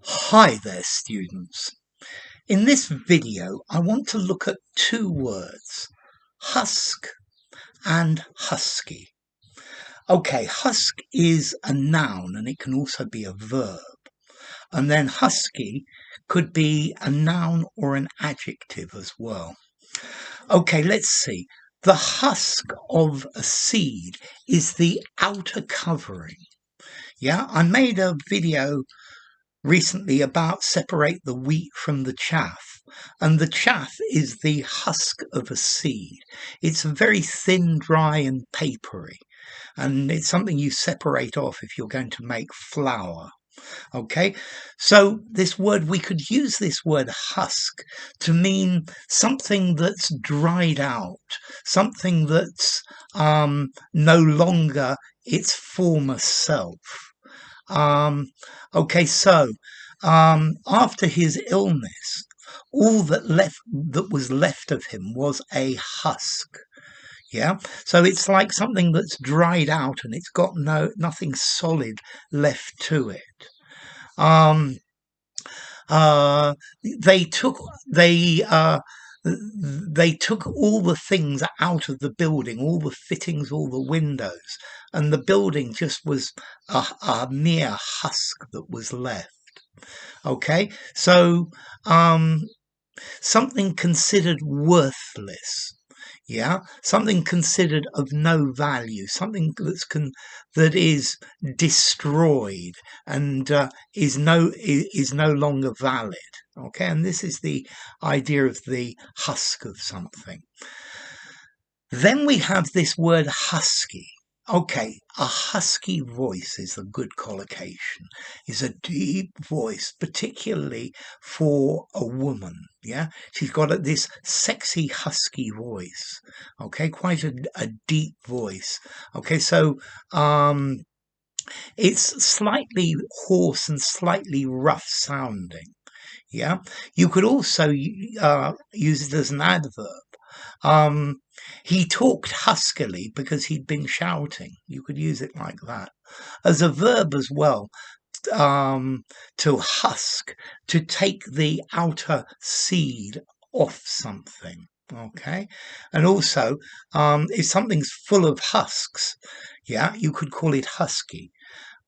Hi there, students. In this video, I want to look at two words, husk and husky. Okay, husk is a noun and it can also be a verb. And then husky could be a noun or an adjective as well. Okay, let's see. The husk of a seed is the outer covering. Yeah, I made a video recently about separate the wheat from the chaff. And the chaff is the husk of a seed. It's very thin, dry, and papery. And it's something you separate off if you're going to make flour. Okay, so this word, we could use this word husk to mean something that's dried out, something that's no longer its former self. Okay, so after his illness, all that was left of him was a husk. Yeah, so it's like something that's dried out and it's got nothing solid left to it. Um, uh, they took they uh, they took all the things out of the building, all the fittings, all the windows, and the building just was a mere husk that was left. Okay, so something considered worthless. Yeah, something considered of no value, something that is destroyed and is no longer valid. Okay, and this is the idea of the husk of something. Then we have this word husky. Okay, a husky voice is a good collocation, is a deep voice, particularly for a woman. Yeah, she's got this sexy husky voice. Okay, quite a deep voice. Okay, so it's slightly hoarse and slightly rough sounding. Yeah, you could also use it as an adverb. He talked huskily because he'd been shouting. You could use it like that. As a verb as well, to husk, to take the outer seed off something. Okay. And also, if something's full of husks, yeah, you could call it husky.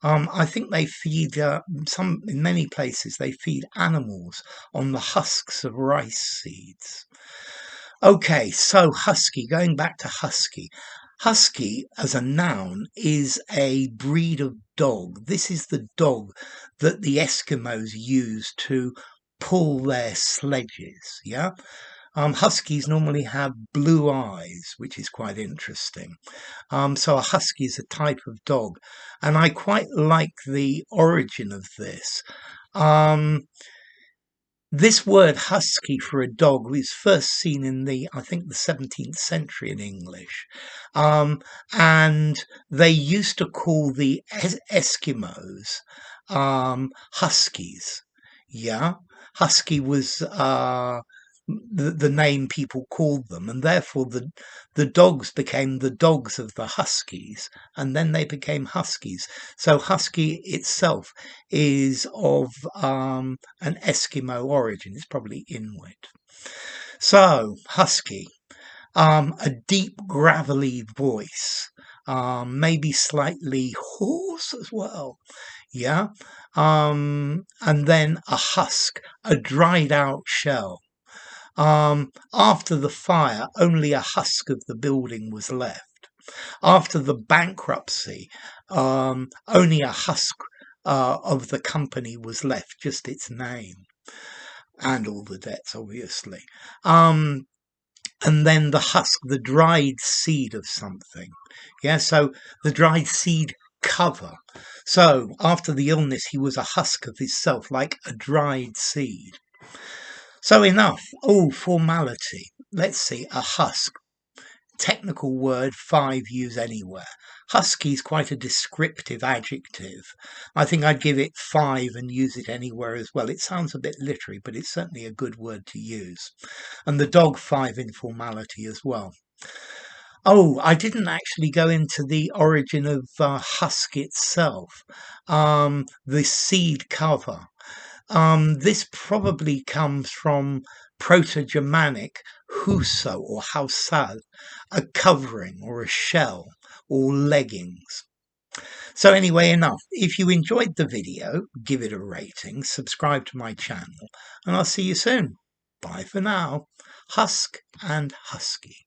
I think they feed in many places they feed animals on the husks of rice seeds. Okay, so husky, going back to husky. Husky as a noun is a breed of dog. This is the dog that the Eskimos use to pull their sledges. Yeah. Huskies normally have blue eyes, which is quite interesting. So a husky is a type of dog, and I quite like the origin of this. This word husky for a dog was first seen in I think, the 17th century in English. And they used to call the Eskimos huskies. Yeah. Husky was the name people called them, and therefore the dogs became the dogs of the huskies, and then they became huskies. So husky itself is of an Eskimo origin. It's probably Inuit. So husky, a deep gravelly voice, maybe slightly hoarse as well. Yeah. And then a husk, a dried out shell. After the fire, only a husk of the building was left. After the bankruptcy, only a husk of the company was left, just its name, and all the debts, obviously. And then the husk, the dried seed of something. Yeah, so the dried seed cover. So after the illness, he was a husk of himself, like a dried seed. So enough. Oh, formality. Let's see. A husk. Technical word, 5 use anywhere. Husky is quite a descriptive adjective. I think I'd give it 5 and use it anywhere as well. It sounds a bit literary, but it's certainly a good word to use. And the dog, 5 in formality as well. Oh, I didn't actually go into the origin of husk itself. The seed cover. This probably comes from Proto-Germanic huso or hausal, a covering or a shell or leggings. So anyway, enough. If you enjoyed the video, give it a rating, subscribe to my channel, and I'll see you soon. Bye for now. Husk and Husky.